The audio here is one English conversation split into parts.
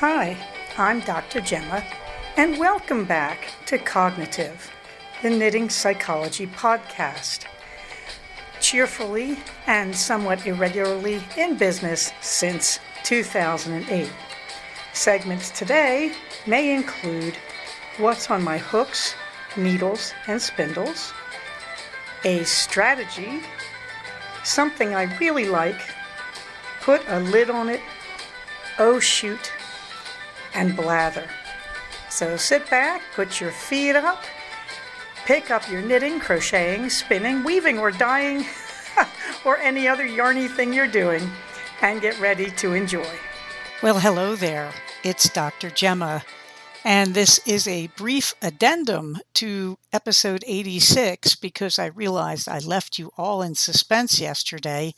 Hi, I'm Dr. Gemma, and welcome back to Cognitive, the Knitting Psychology podcast. Cheerfully and somewhat irregularly in business since 2008. Segments today may include what's on my hooks, needles, and spindles, a strategy, something I really like, put a lid on it, oh shoot, and blather. So sit back, put your feet up, pick up your knitting, crocheting, spinning, weaving, or dyeing, or any other yarny thing you're doing, and get ready to enjoy. Well, hello there. It's Dr. Gemma, and this is a brief addendum to episode 86 because I realized I left you all in suspense yesterday.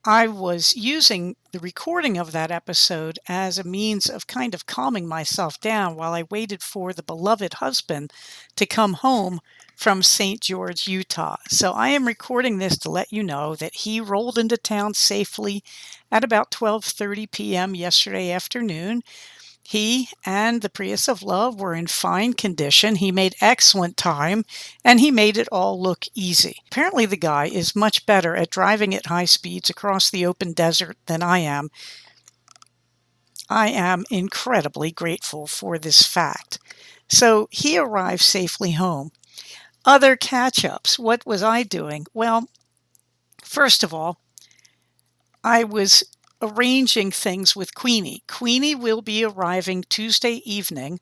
I was using the recording of that episode as a means of kind of calming myself down while I waited for the beloved husband to come home from St. George, Utah. So I am recording this to let you know that he rolled into town safely at about 12:30 p.m. yesterday afternoon. He and the Prius of Love were in fine condition. He made excellent time, and he made it all look easy. Apparently, the guy is much better at driving at high speeds across the open desert than I am. I am incredibly grateful for this fact. So he arrived safely home. Other catch-ups. What was I doing? Well, first of all, I was arranging things with Queenie. Queenie will be arriving Tuesday evening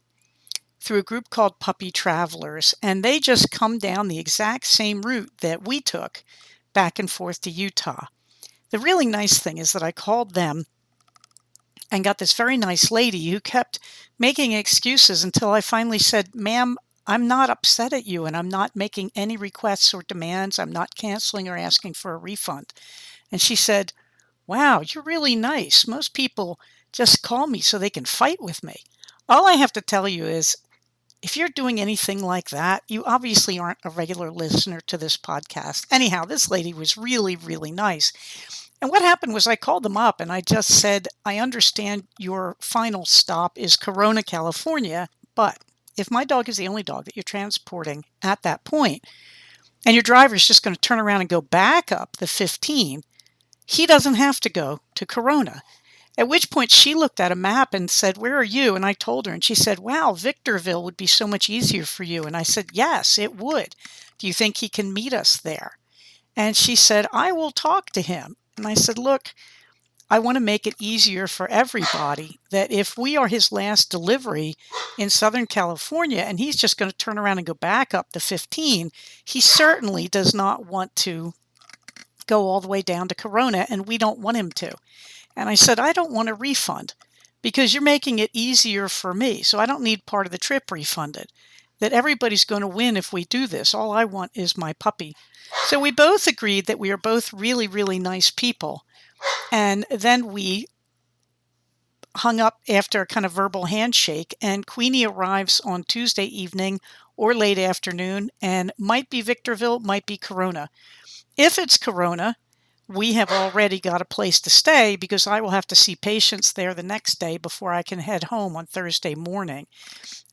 through a group called Puppy Travelers, and they just come down the exact same route that we took back and forth to Utah. The really nice thing is that I called them and got this very nice lady who kept making excuses until I finally said, "Ma'am, I'm not upset at you, and I'm not making any requests or demands. I'm not canceling or asking for a refund." And she said, "Wow, you're really nice. Most people just call me so they can fight with me." All I have to tell you is, if you're doing anything like that, you obviously aren't a regular listener to this podcast. Anyhow, this lady was really, really nice. And what happened was I called them up and I just said, "I understand your final stop is Corona, California, but if my dog is the only dog that you're transporting at that point, and your driver is just going to turn around and go back up the 15, he doesn't have to go to Corona." At which point she looked at a map and said, "Where are you?" And I told her, and she said, "Wow, Victorville would be so much easier for you." And I said, "Yes, it would. Do you think he can meet us there?" And she said, "I will talk to him." And I said, "Look, I want to make it easier for everybody that if we are his last delivery in Southern California and he's just going to turn around and go back up the 15, he certainly does not want to go all the way down to Corona, and we don't want him to." And I said, "I don't want a refund because you're making it easier for me. So I don't need part of the trip refunded. That everybody's going to win if we do this. All I want is my puppy." So we both agreed that we are both really, really nice people. And then we hung up after a kind of verbal handshake, and Queenie arrives on Tuesday evening or late afternoon, and might be Victorville, might be Corona. If it's Corona, we have already got a place to stay because I will have to see patients there the next day before I can head home on Thursday morning.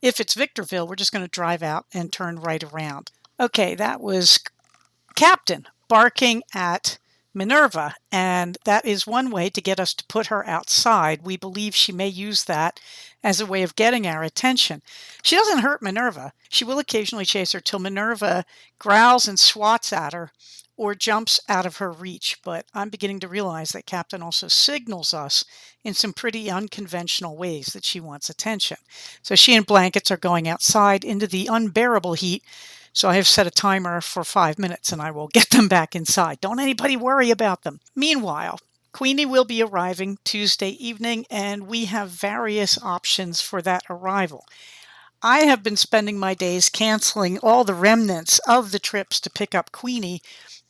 If it's Victorville, we're just going to drive out and turn right around. Okay, that was Captain barking at Minerva, and that is one way to get us to put her outside. We believe she may use that as a way of getting our attention. She doesn't hurt Minerva. She will occasionally chase her till Minerva growls and swats at her or jumps out of her reach. But I'm beginning to realize that Captain also signals us in some pretty unconventional ways that she wants attention. So she and Blankets are going outside into the unbearable heat. So I have set a timer for 5 minutes and I will get them back inside. Don't anybody worry about them. Meanwhile, Queenie will be arriving Tuesday evening, and we have various options for that arrival. I have been spending my days canceling all the remnants of the trips to pick up Queenie,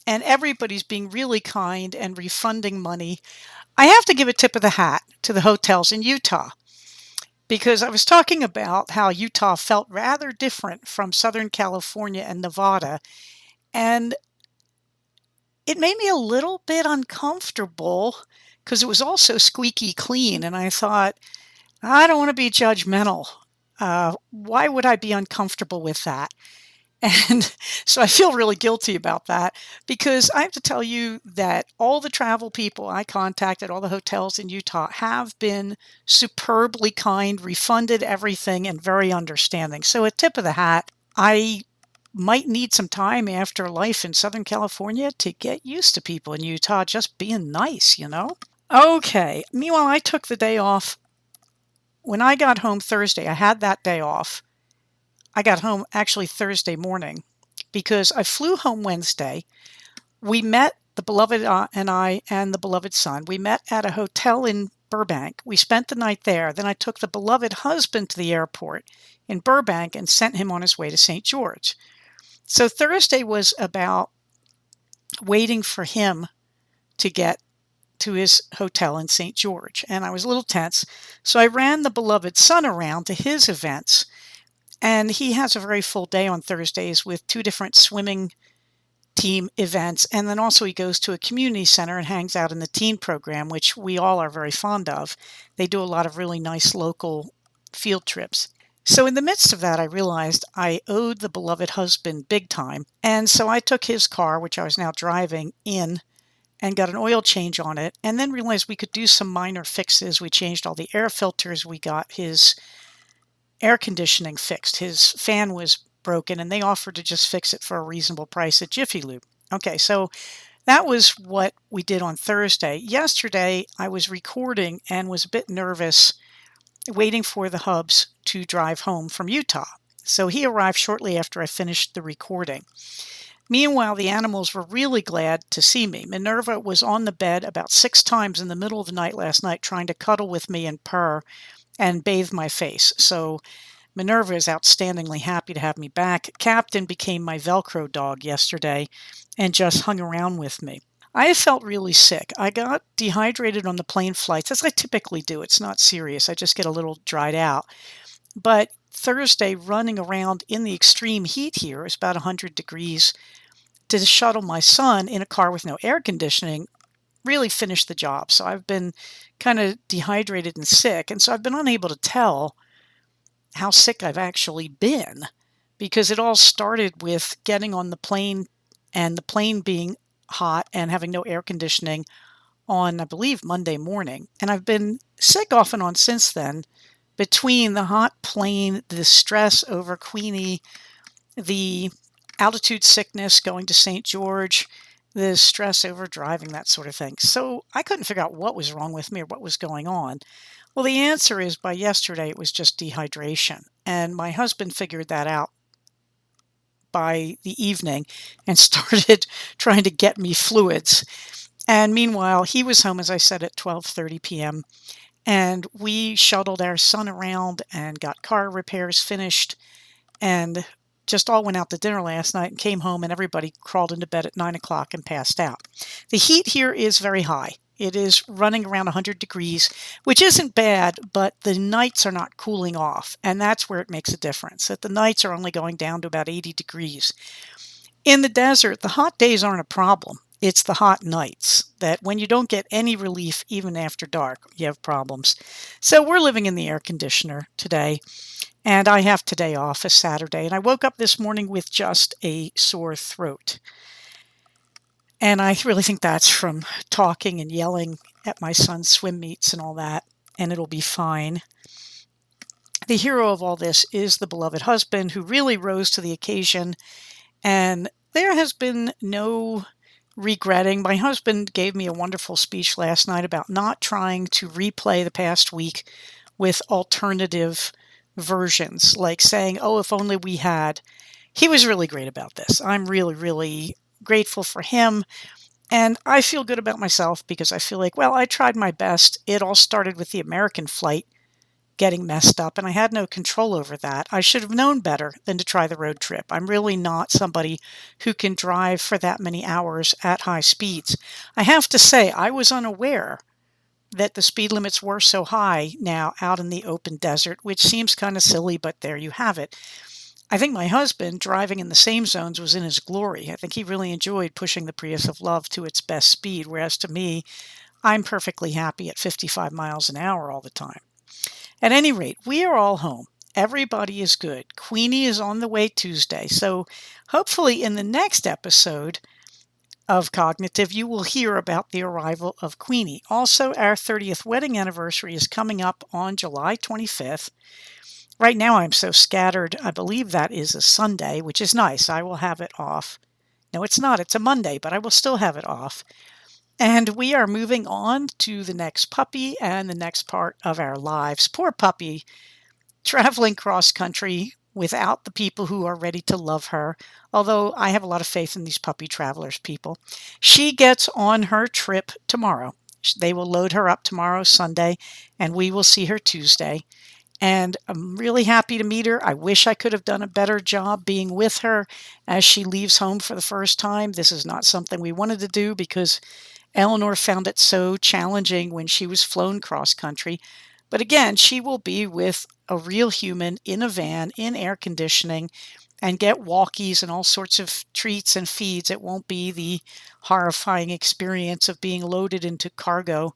and everybody's being really kind and refunding money. I have to give a tip of the hat to the hotels in Utah, because I was talking about how Utah felt rather different from Southern California and Nevada, and it made me a little bit uncomfortable because it was all so squeaky clean. And I thought, I don't want to be judgmental. Why would I be uncomfortable with that? And so I feel really guilty about that because I have to tell you that all the travel people I contacted, all the hotels in Utah, have been superbly kind, refunded everything, and very understanding. So a tip of the hat. I might need some time after life in Southern California to get used to people in Utah just being nice. Okay. Meanwhile, I took the day off. When I got home Thursday, I had that day off. I got home actually Thursday morning because I flew home Wednesday. We met, the beloved and I and the beloved son. We met at a hotel in Burbank. We spent the night there. Then I took the beloved husband to the airport in Burbank and sent him on his way to St. George. So Thursday was about waiting for him to get to his hotel in St. George. And I was a little tense. So I ran the beloved son around to his events. And he has a very full day on Thursdays with 2 different swimming team events. And then also he goes to a community center and hangs out in the teen program, which we all are very fond of. They do a lot of really nice local field trips. So in the midst of that, I realized I owed the beloved husband big time. And so I took his car, which I was now driving, in and got an oil change on it, and then realized we could do some minor fixes. We changed all the air filters. We got his air conditioning fixed. His fan was broken, and they offered to just fix it for a reasonable price at Jiffy Lube. Okay, so that was what we did on Thursday. Yesterday, I was recording and was a bit nervous waiting for the hubs to drive home from Utah. So he arrived shortly after I finished the recording. Meanwhile, the animals were really glad to see me. Minerva was on the bed about 6 times in the middle of the night last night trying to cuddle with me and purr and bathe my face. So Minerva is outstandingly happy to have me back. Captain became my Velcro dog yesterday and just hung around with me. I felt really sick. I got dehydrated on the plane flights, as I typically do. It's not serious. I just get a little dried out. But Thursday, running around in the extreme heat here, it's about 100 degrees, to shuttle my son in a car with no air conditioning really finished the job. So I've been kind of dehydrated and sick. And so I've been unable to tell how sick I've actually been because it all started with getting on the plane and the plane being hot and having no air conditioning on, I believe, Monday morning. And I've been sick off and on since then between the hot plane, the stress over Queenie, the altitude sickness going to St. George, the stress over driving, that sort of thing. So I couldn't figure out what was wrong with me or what was going on. Well, the answer is by yesterday, it was just dehydration. And my husband figured that out by the evening and started trying to get me fluids. And meanwhile, he was home, as I said, at 12:30 p.m. And we shuttled our son around and got car repairs finished and just all went out to dinner last night and came home and everybody crawled into bed at 9 o'clock and passed out. The heat here is very high. It is running around 100 degrees, which isn't bad, but the nights are not cooling off. And that's where it makes a difference, that the nights are only going down to about 80 degrees. In the desert, the hot days aren't a problem. It's the hot nights that when you don't get any relief, even after dark, you have problems. So we're living in the air conditioner today. And I have today off, a Saturday. And I woke up this morning with just a sore throat. And I really think that's from talking and yelling at my son's swim meets and all that. And it'll be fine. The hero of all this is the beloved husband who really rose to the occasion. And there has been no regretting. My husband gave me a wonderful speech last night about not trying to replay the past week with alternative versions, like saying, oh, if only we had. He was really great about this. I'm really, really grateful for him. And I feel good about myself because I feel like, well, I tried my best. It all started with the American flight getting messed up, and I had no control over that. I should have known better than to try the road trip. I'm really not somebody who can drive for that many hours at high speeds. I have to say, I was unaware that the speed limits were so high now out in the open desert, which seems kind of silly, but there you have it. I think my husband, driving in the same zones, was in his glory. I think he really enjoyed pushing the Prius of Love to its best speed, whereas to me, I'm perfectly happy at 55 miles an hour all the time. At any rate, we are all home. Everybody is good. Queenie is on the way Tuesday. So hopefully in the next episode of Cognitive, you will hear about the arrival of Queenie. Also, our 30th wedding anniversary is coming up on July 25th. Right now, I'm so scattered. I believe that is a Sunday, which is nice. I will have it off. No, it's not. It's a Monday, but I will still have it off. And we are moving on to the next puppy and the next part of our lives. Poor puppy, traveling cross country without the people who are ready to love her. Although I have a lot of faith in these puppy travelers people. She gets on her trip tomorrow. They will load her up tomorrow, Sunday, and we will see her Tuesday. And I'm really happy to meet her. I wish I could have done a better job being with her as she leaves home for the first time. This is not something we wanted to do because Eleanor found it so challenging when she was flown cross country. But again, she will be with a real human in a van, in air conditioning, and get walkies and all sorts of treats and feeds. It won't be the horrifying experience of being loaded into cargo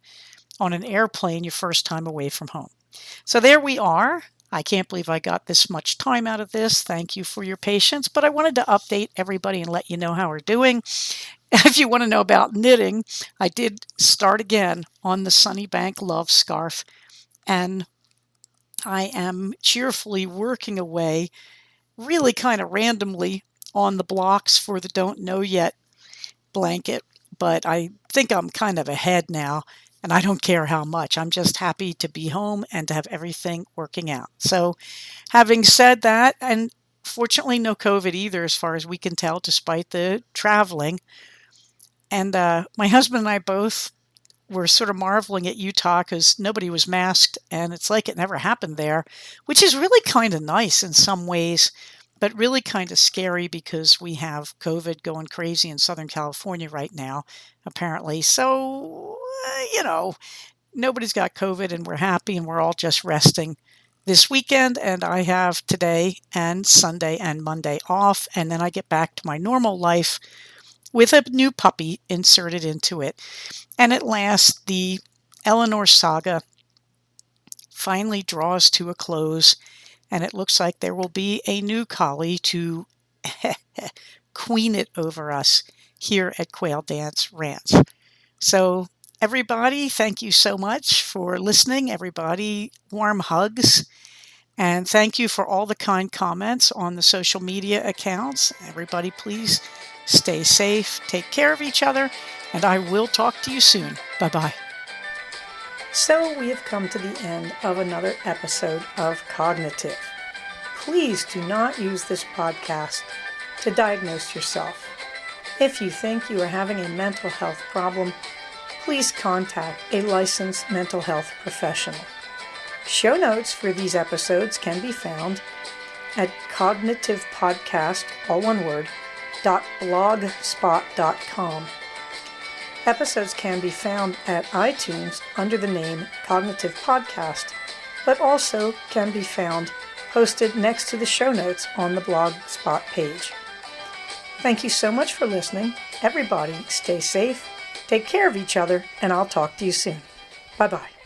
on an airplane your first time away from home. So there we are. I can't believe I got this much time out of this. Thank you for your patience. But I wanted to update everybody and let you know how we're doing. If you want to know about knitting, I did start again on the Sunnybank Love Scarf. And I am cheerfully working away, really kind of randomly, on the blocks for the Don't Know Yet blanket. But I think I'm kind of ahead now. And I don't care how much. I'm just happy to be home and to have everything working out. So having said that, and fortunately no COVID either as far as we can tell, despite the traveling. And my husband and I both were sort of marveling at Utah because nobody was masked. And it's like it never happened there, which is really kind of nice in some ways, but really kind of scary because we have COVID going crazy in Southern California right now, apparently. So, nobody's got COVID and we're happy and we're all just resting this weekend. And I have today and Sunday and Monday off. And then I get back to my normal life with a new puppy inserted into it. And at last, the Eleanor saga finally draws to a close. And it looks like there will be a new collie to queen it over us here at Quail Dance Ranch. So everybody, thank you so much for listening. Everybody, warm hugs. And thank you for all the kind comments on the social media accounts. Everybody, please stay safe, take care of each other, and I will talk to you soon. Bye-bye. So we have come to the end of another episode of Cognitive. Please do not use this podcast to diagnose yourself. If you think you are having a mental health problem, please contact a licensed mental health professional. Show notes for these episodes can be found at cognitivepodcast, all one word, .blogspot.com. Episodes can be found at iTunes under the name Cognitive Podcast, but also can be found posted next to the show notes on the Blogspot page. Thank you so much for listening. Everybody, stay safe, take care of each other, and I'll talk to you soon. Bye-bye.